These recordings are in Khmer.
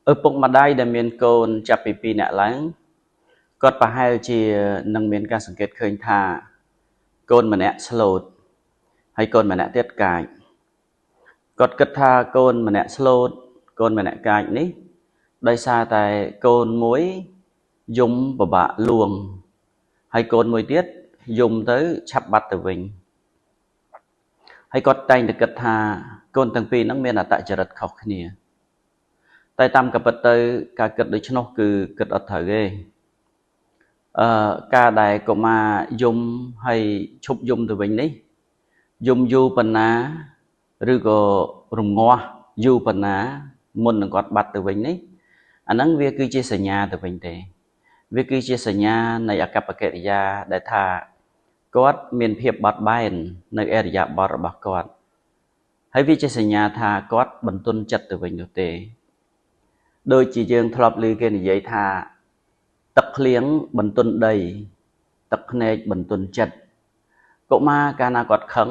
ឪពុកម្ដាយដែលមានកូនចាប់ពី2នាក់ឡើងគាត់ប្រហែលជានឹងមានការសង្កេតឃើញថាកូនម្នាក់ស្លូតហើយកូនម្នាក់ទៀតកាចគាត់គិតថាកូនម្នាក់ស្លូតកូនម្នាក់កាចនេះដោយសារតែកូនមួយយំពិបាកលួងហើយកូនមួយទៀតយំទៅឆាប់បាត់ទៅវិញហើយគាត់តែងតែគិតថាកូនទាំងពីរហ្នឹងមានអត្តចរិតខុសគ្នាតែតាមការពិតទៅការគិតដូច្នោះគឺគិតអត់ត្រូវទេការដែលកុមារយំហើយឈប់យំទៅវិញនេះយំយូរប៉ុណ្ណាឬក៏រងាស់យូរប៉ុណ្ណាមុននឹងគាត់បាត់ទៅវិញនេះអាហ្នឹងវាគឺជាសញ្ញាទៅវិញទេវាគឺជាសញ្ញានៃអកប្បកិរិយាដែលថាគាត់មានភាពបត់បែននៅអរិយាបថរបស់គាត់ហើយវាជាសញ្ញាថាគាត់បន្ទន់ចិត្តទៅវិញនោះទេដូចជាយើងធ្លាប់ឮគេនិយាយថាទឹកភ្លៀងបន្ទន់ដីទឹកភ្នែកបន្ទន់ចិត្តកុមារកាលណាគាត់ខឹង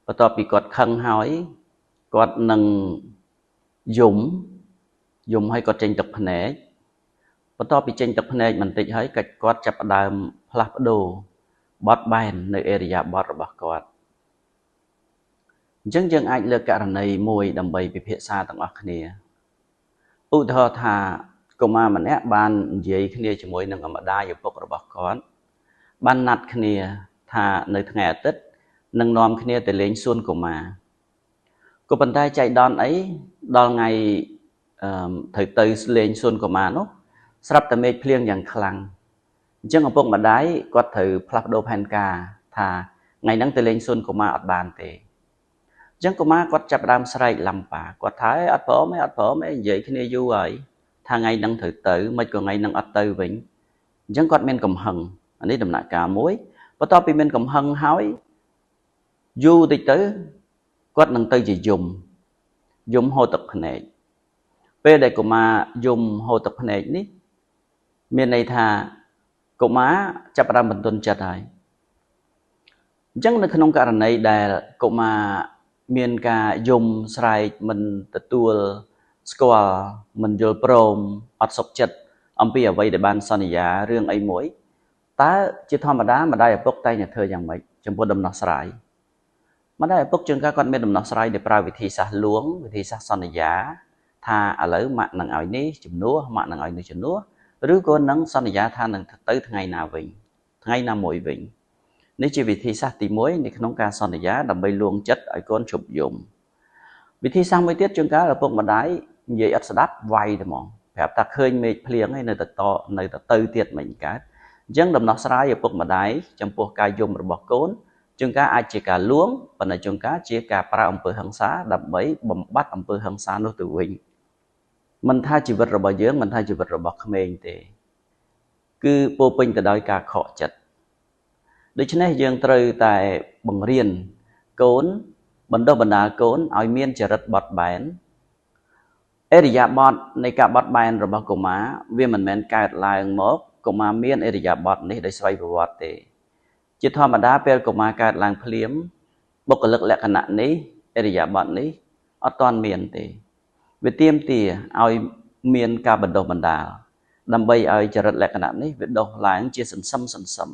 បន្ទាប់ពីគាត់ខឹងហើយគាត់នឹងយំហើយគាត់ចេញទឹកភ្នែកបន្ទាប់ពីចេញទឹកភ្នែកបន្តិចហើយគាត់ចាប់ផ្ដើមផ្លាស់ប្ដូរបត់បែននៅអរិយាបថរបស់គាត់អញ្ចឹងយើងអាចលើកករណីមួយដើម្បីពិភាក្សាទាំងអស់គ្នាឧទាហរណ៍ថាកុមារម្នាក់បាននិយាយគ្នាជាមួយនឹងម្ដាយឪពុករបស់គាត់បានណាត់គ្នាថានៅថ្ងៃអាទិត្យនឹងនាំគ្នាទៅលេងសួនកុមារក៏ប៉ុន្តែចៃដន្យអីដល់ថ្ងៃត្រូវទៅលេងសួនកុមារនោះស្រាប់តែមេឃភ្លៀងយ៉ាងខ្លាំងអញ្ចឹងឪពុកម្ដាយគាត់ត្រូវផ្លាស់ប្ដូរផែនការថាថ្ងៃហ្នឹងទៅលេងសួនកុមារអត់បានទេអញ្ចឹងកុមារគាត់ចាប់ផ្ដើមស្រែកឡំប៉ាគាត់ថាអត់ព្រមទេនិយាយគ្នាយូរហើយថាថ្ងៃហ្នឹងត្រូវទៅមិនក៏ថ្ងៃហ្នឹងអត់ទៅវិញអញ្ចឹងគាត់មានកំហឹងអានេះដំណាក់កាលមួយបន្ទាប់ពីមានកំហឹងហើយយូរតិចទៅគាត់នឹងទៅជាយំហូរទឹកភ្នែកពេលដែលកុមារយំហូរទឹកភ្នែកនេះមានន័យថាកុមារចាប់ផ្ដើមបន្ទន់ចិត្តហើយអញ្ចឹងនៅក្នុងករណីដែលកុមារមានការយំស្រែកមិនទទួលស្គាល់មិនយល់ព្រមអត់សុខចិត្តអំពីអ្វីដែលបានសន្យារឿងអីមួយតើជាធម្មតាម្ដាយឪពុកតែងតែធ្វើយ៉ាងម៉េចចំពោះដំណោះស្រាយម្ដាយឪពុកជាងគាត់មានដំណោះស្រាយដោយប្រើវិធីសាស្ត្រលួងវិធីសាស្ត្រសន្យាថាឥឡូវម៉ាក់នឹងឲ្យនេះជំនួសម៉ាក់នឹងឲ្យនេះជំនួសឬក៏នឹងសន្យាថានឹងទៅថ្ងៃណាវិញថ្ងៃណាមួយវិញនេះជាវិធីសាស្ត្រទី1នៅក្នុងការសន្យាដើម្បីលួងចិត្តឲ្យកូនជប់យំវិធីសាស្ត្រមួយទៀតជាងកាលឪពុកម្ដាយនិយាយអត់ស្ដាប់វាយតែហ្មងប្រាប់ថាឃើញមេឃភ្លៀងហើយនៅទៅទៀតមិនកើតអញ្ចឹងដំណោះស្រាយឪពុកម្ដាយចំពោះការយំរបស់កូនជាងការអាចជាការលួងប៉ុន្តែជាងការជាការប្រើអំពើហិង្សាដើម្បីបំបត្តិអំពើហិង្សានោះទៅវិញមិនថាជីវិតរបស់យើងមិនថាជីវិតរបស់ក្មេងទេគឺពោពេញទៅដោយការខកចិត្តដូច្នេះយើងត្រូវតែបង្រៀនកូនបណ្ដុះបណ្ដាលកូនឲ្យមានចរិតបត់បែនអរិយាបថនៃការបត់បែនរបស់កុមារវាមិនមែនកើតឡើងមកកុមារមានអរិយាបថនេះដោយស្វ័យប្រវត្តិទេជាធម្មតាពេលកុមារកើតឡើងភ្លាមបុគ្គលិកលក្ខណៈនេះអរិយាបថនេះអត់ទាន់មានទេវាទាមទារឲ្យមានការបណ្ដុះបណ្ដាលដើម្បីឲ្យចរិតលក្ខណៈនេះវាដុះឡើងជាសន្សឹម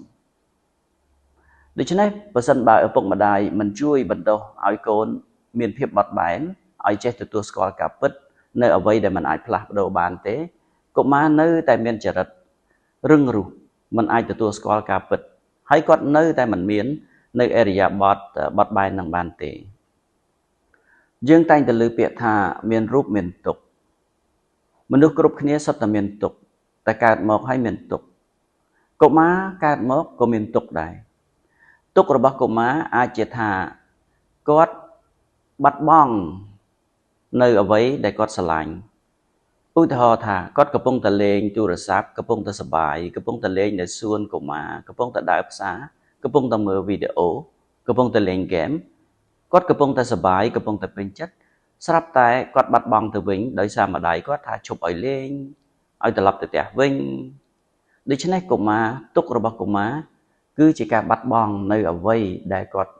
ដូច្នេះបើសិនបើឪពុកម្ដាយមិនជួយបណ្ដុះឲ្យកូនមានភាពបត់បែនឲ្យចេះទទួលស្គាល់ការពិតនៅអ្វីដែលមិនអាចផ្លាស់ប្ដូរបានទេកុមារនៅតែមានចរិតរឹងរូសមិនអាចទទួលស្គាល់ការពិតហើយគាត់នៅតែមិនមាននៅអរិយាបថបត់បែននឹងបានទេយើងតែងតែលើពាក្យថាមានរូបមានទុក្ខមនុស្សគ្រប់គ្នាសុទ្ធតែមានទុក្ខតែកើតមកហើយមានទុក្ខកុមារកើតមកក៏មានទុក្ខដែរទុក្ខរបស់កុមារអាចជាថាគាត់បាត់បង់នៅអ្វីដែលគាត់ស្រឡាញ់ឧទាហរណ៍ថាគាត់កំពុងតែលេងទូរស័ព្ទកំពុងតែសប្បាយកំពុងតែលេងនៅសួនកុមារកំពុងតែដើរផ្សារកំពុងតែមើលវីដេអូកំពុងតែលេងហ្គេមគាត់កំពុងតែសប្បាយកំពុងតែពេញចិត្តស្រាប់តែគាត់បាត់បង់ទៅវិញដោយសារម្ដាយគាត់ថាឈប់ឲ្យលេងឲ្យត្រឡប់ទៅផ្ទះវិញដូច្នេះកុមារទុក្ខរបស់កុមារគឺជាការបាត់បង់នៅអ្វីដែលគាត់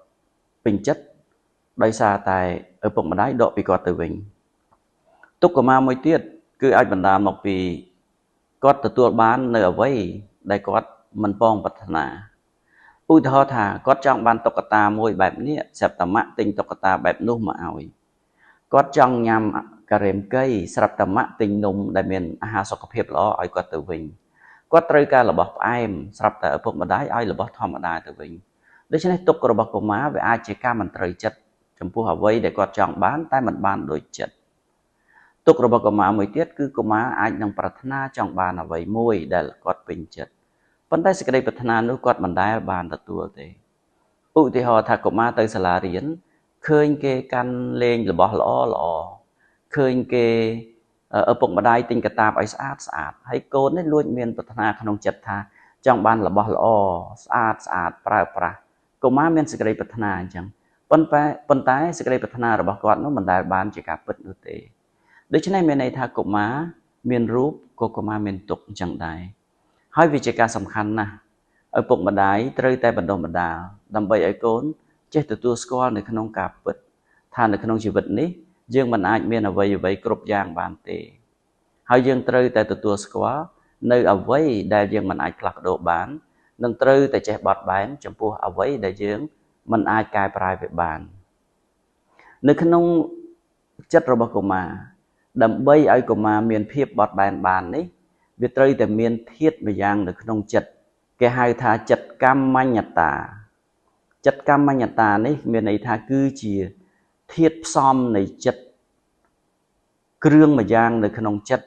ពេញចិត្តដោយសារតែឪពុកម្ដាយដកពីគាត់ទៅវិញទុក្ខកុមារមួយទៀត cứ aiបណ្ដាលមកពីគាត់ទទួលបាននៅអ្វីដែលគាត់មិនប៉ងប្រាថ្នាឧទាហរណ៍ថាគាត់ចង់បានតុក្កតាមួយបែបនេះស្រាប់តែម៉ាក់ទិញតុក្កតាបែបនោះមកឲ្យគាត់ចង់ញ៉ាំការ៉េមកីស្រាប់តែម៉ាក់ទិញនំដែលមានអាហារសុខភាពល្អឲ្យគាត់ទៅវិញគាត់ត្រូវការរបស់ផ្អែមស្រាប់តែឪពុកម្ដាយឲ្យរបស់ធម្មតាទៅវិញដូច្នេះទុក្ខរបស់កុមារវាអាចជាការមិនត្រូវចិត្តចំពោះអ្វីដែលគាត់ចង់បានតែមិនបានដូចចិត្តទុក្ខរបស់កុមារមួយទៀតគឺកុមារអាចនឹងប្រាថ្នាចង់បានអ្វីមួយដែលគាត់ពេញចិត្តប៉ុន្តែសេចក្តីប្រាថ្នានោះគាត់មិនដែលបានទទួលទេឧទាហរណ៍ថាកុមារទៅសាលារៀនឃើញគេកាន់លេងរបស់ល្អល្អឃើញគេឪពុកម្ដាយទិញកាតាបឲ្យស្អាតស្អាតហើយកូននេះលួចមានប្រាថ្នាក្នុងចិត្តថាចង់បានរបស់ល្អស្អាតស្អាតប្រើប្រាស់កុមារមានសេចក្តីប្រាថ្នាអញ្ចឹងប៉ុន្តែសេចក្តីប្រាថ្នារបស់គាត់នោះមិនដែលបានជាការពិតនោះទេដូច្នេះមានន័យថាកុមារមានរូបក៏កុមារមានទុក្ខអញ្ចឹងដែរហើយវាជាការសំខាន់ណាស់ឪពុកម្ដាយត្រូវតែបណ្ដុះបណ្ដាលដើម្បីឲ្យកូនចេះទទួលស្គាល់នៅក្នុងការពិតថានៅក្នុងជីវិតនេះយើងមិនអាចមានអ្វីគ្រប់យ៉ាងបានទេហើយយើងត្រូវតែទទួលស្គាល់នៅអ្វីដែលយើងមិនអាចផ្លាស់ប្ដូរបាននិងត្រូវតែចេះបត់បែនចំពោះអ្វីដែលយើងមិនអាចកែប្រែវាបាននៅក្នុងចិត្តរបស់កុមារដើម្បីឲ្យកុមារមានភាពបត់បែនបាននេះវាត្រូវតែមានធាតុម្យ៉ាងនៅក្នុងចិត្តគេហៅថាចិត្តកម្មញ្ញតាចិត្តកម្មញ្ញតានេះមានន័យថាគឺជាធាតុផ្សំនៃចិត្តគ្រឿងម្យ៉ាងនៅក្នុងចិត្ត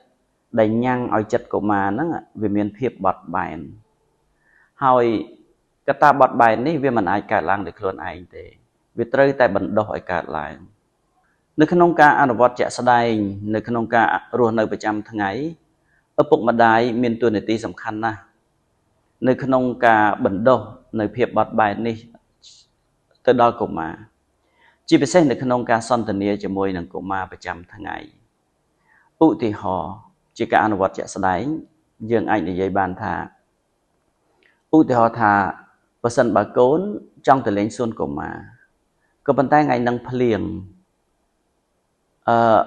ដែលញ៉ាំងឲ្យចិត្តកុមារហ្នឹងវាមានភាពបត់បែនហើយកត្តាបត់បែននេះវាមិនអាចកើតឡើងដោយខ្លួនឯងទេវាត្រូវតែបណ្ដុះឲ្យកើតឡើងនៅក្នុងការអនុវត្តជាក់ស្ដែងនៅក្នុងការរស់នៅប្រចាំថ្ងៃឪពុកម្ដាយមានតួនាទីសំខាន់ណាស់នៅក្នុងការបណ្ដុះនៅភាពបត់បែននេះទៅដល់កុមារជាពិសេសនៅក្នុងការសន្ទនាជាមួយនឹងកុមារប្រចាំថ្ងៃឧទាហរណ៍ជាការអនុវត្តជាក់ស្ដែងយើងអាចនិយាយបានថាឧទាហរណ៍ថាបើសិនបើកូនចង់ទៅលេងសួនកុមារក៏ប៉ុន្តែថ្ងៃនឹងភ្លៀង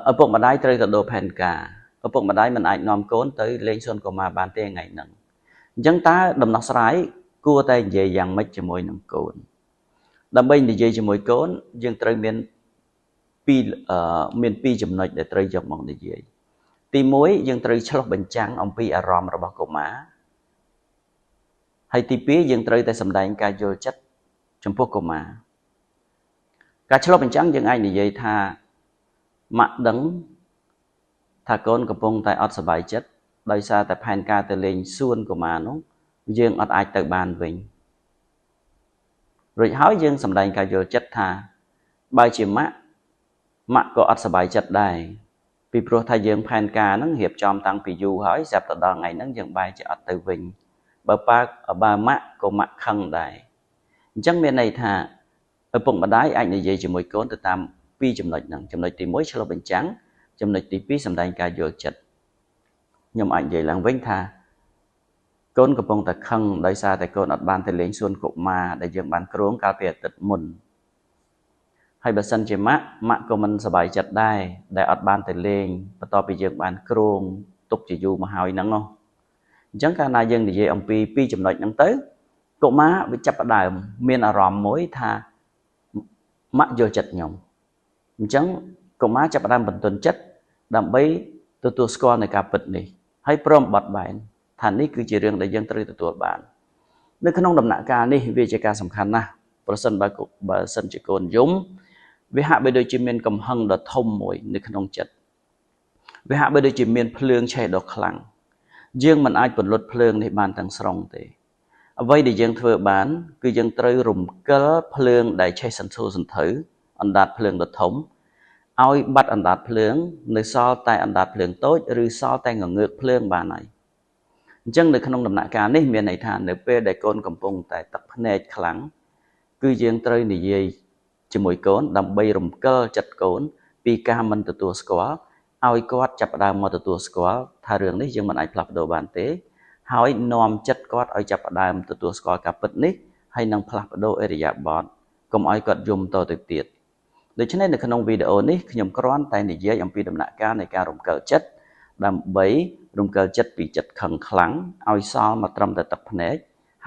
ឪពុកម្ដាយត្រូវទៅដូរផែនការឪពុកម្ដាយមិនអាចនាំកូនទៅលេងសួនកុមារបានទេថ្ងៃហ្នឹងអញ្ចឹងតើដំណោះស្រាយគួរតែនិយាយយ៉ាងម៉េចជាមួយនឹងកូនដើម្បីនិយាយជាមួយកូនយើងត្រូវមានពីរចំណុចដែលត្រូវយកមកនិយាយទី1យើងត្រូវឆ្លុះបញ្ចាំងអំពីអារម្មណ៍របស់កុមារហើយទី2យើងត្រូវតែសម្ដែងការយល់ចិត្តចំពោះកុមារការឆ្លុះបញ្ចាំងយើងអាចនិយាយថាម៉ាក់ដឹងថាកូនកំពុងតែអត់សប្បាយចិត្តដោយសារតែផែនការទៅលេងសួនកុមារនោះយើងអត់អាចទៅបានវិញរួចហើយយើងសម្ដែងការយល់ចិត្តថាបើជាម៉ាក់ក៏អត់សប្បាយចិត្តដែរពីព្រោះថាយើងផែនការហ្នឹងរៀបចំតាំងពីយូរហើយស្រាប់តែដល់ថ្ងៃហ្នឹងយើងបែរជាអត់ទៅវិញបើម៉ាក់ក៏ម៉ាក់ខឹងដែរអញ្ចឹងមានន័យថាឪពុកម្ដាយអាចនិយាយជាមួយកូនទៅតាមពីរចំណុចហ្នឹងចំណុចទី1ឆ្លុះបញ្ចាំងចំណុចទី2សម្ដែងការយល់ចិត្តខ្ញុំអាចនិយាយឡើងវិញថាកូនកំពុងតែខឹងដោយសារតែកូនអត់បានទៅលេងសួនកុមារដែលយើងបានគ្រោងកាលពីអាទិត្យមុនហើយបើសិនជាម៉ាក់ក៏មិនសប្បាយចិត្តដែរដែលអត់បានទៅលេងបន្ទាប់ពីយើងបានគ្រោងទុកជាយូរមកហើយហ្នឹងអញ្ចឹងកាលណាយើងនិយាយអំពីពីរចំណុចហ្នឹងទៅកុមារវាចាប់ផ្ដើមមានអារម្មណ៍មួយថាម៉ាក់យល់ចិត្តខ្ញុំអញ្ចឹងកុមារចាប់ផ្ដើមបន្ទន់ចិត្តដើម្បីទទួលស្គាល់នៃការពិតនេះហើយព្រមបត់បែនថានេះគឺជារឿងដែលយើងត្រូវទទួលបាននៅក្នុងដំណាក់កាលនេះវាជាការសំខាន់ណាស់ប្រសិនបើសិនជាកូនយំវាហាក់បីដូចជាមានកំហឹងដ៏ធំមួយនៅក្នុងចិត្តវាហាក់បីដូចជាមានភ្លើងឆេះដ៏ខ្លាំងយើងមិនអាចពន្លត់ភ្លើងនេះបានទាំងស្រុងទេអ្វីដែលយើងធ្វើបានគឺយើងត្រូវរំកិលភ្លើងដែលឆេះសន្ធោសន្ធៅអណ្ដាតភ្លើងដ៏ធំឲ្យបាត់អណ្ដាតភ្លើងនៅសល់តែអណ្ដាតភ្លើងតូចឬសល់តែងងើកភ្លើងបានហើយអញ្ចឹងនៅក្នុងដំណាក់កាលនេះមានន័យថានៅពេលដែលកូនកំពុងតែទឹកភ្នែកខ្លាំងគឺយើងត្រូវនិយាយជាមួយកូនដើម្បីរំកិលចិត្តកូនពីការមិនទទួលស្គាល់ឲ្យគាត់ចាប់ផ្ដើមមកទទួលស្គាល់ថារឿងនេះយើងមិនអាចផ្លាស់ប្ដូរបានទេហើយនាំចិត្តគាត់ឲ្យចាប់ផ្ដើមទទួលស្គាល់ការពិតនេះហើយនឹងផ្លាស់ប្ដូរឥរិយាបថកុំឲ្យគាត់យំតទៅទៀតដូច្នេះនៅក្នុងវីដេអូនេះខ្ញុំគ្រាន់តែនិយាយអំពីដំណាក់កាលនៃការរំកិលចិត្ត ដើម្បីរំកិលចិត្តពីចិត្តខឹងខ្លាំងឲ្យសល់មកត្រឹមតែទឹកភ្នែក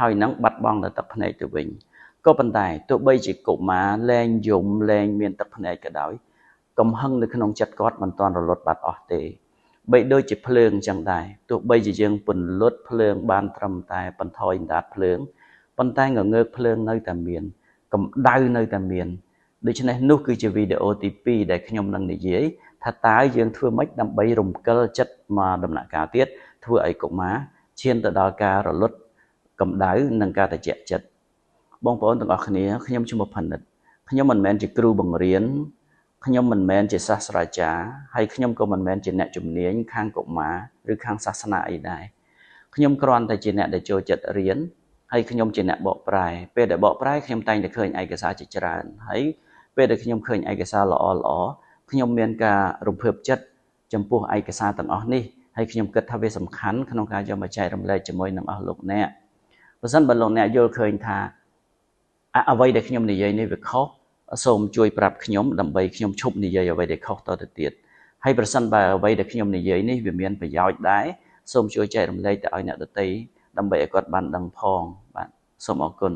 ហើយនឹងបាត់បង់តែទឹកភ្នែកទៅវិញក៏ប៉ុន្តែទោះបីជាកុមារលែងយំលែងមានទឹកភ្នែកក៏ដោយកំហឹងនៅក្នុងចិត្តគាត់មិនទាន់រលត់បាត់អស់ទេបីដូចជាភ្លើងចឹងដែរទោះបីជាយើងពន្លត់ភ្លើងបានត្រឹមតែបន្ថយអណ្ដាតភ្លើងប៉ុន្តែងងើកភ្លើងនៅតែមានកម្ដៅនៅតែមានដូច្នេះនោះគឺជាវីដេអូទី2ដែលខ្ញុំនឹងនិយាយថាតើយើងធ្វើម៉េចដើម្បីរំកិលចិត្តមកដំណាក់កាលទៀតធ្វើឲ្យកុមារឈានទៅដល់ការរលត់កម្ដៅនិងការត្រជាក់ចិត្តបងប្អូនទាំងអស់គ្នាខ្ញុំឈ្មោះផានិតខ្ញុំមិនមែនជាគ្រូបង្រៀនខ្ញុំមិនមែនជាសាស្ត្រាចារ្យហើយខ្ញុំក៏មិនមែនជាអ្នកជំនាញខាងកុមារឬខាងសាសនាអីដែរខ្ញុំគ្រាន់តែជាអ្នកដែលចូលចិត្តរៀនហើយខ្ញុំជាអ្នកបកប្រែពេលដែលបកប្រែខ្ញុំតែងតែឃើញឯកសារជាច្រើនហើយពេលដែលខ្ញុំឃើញឯកសារល្អខ្ញុំមានការរំភើបចិត្តចំពោះឯកសារទាំងអស់នេះហើយខ្ញុំគិតថាវាសំខាន់ក្នុងការយកមកចែករំលែកជាមួយនឹងអស់លោកអ្នកបើសិនបើលោកអ្នកយល់ឃើញថាអ្វីដែលខ្ញុំនិយាយនេះវាខុសសូមជួយប្រាប់ខ្ញុំដើម្បីខ្ញុំឈប់និយាយអ្វីដែលខុសតទៅទៀតហើយប្រសិនបើអ្វីដែលខ្ញុំនិយាយនេះវាមានប្រយោជន៍ដែរសូមជួយចែករំលែកទៅឲ្យអ្នកដទៃដើម្បីឲ្យគាត់បានដឹងផងបាទសូមអរគុណ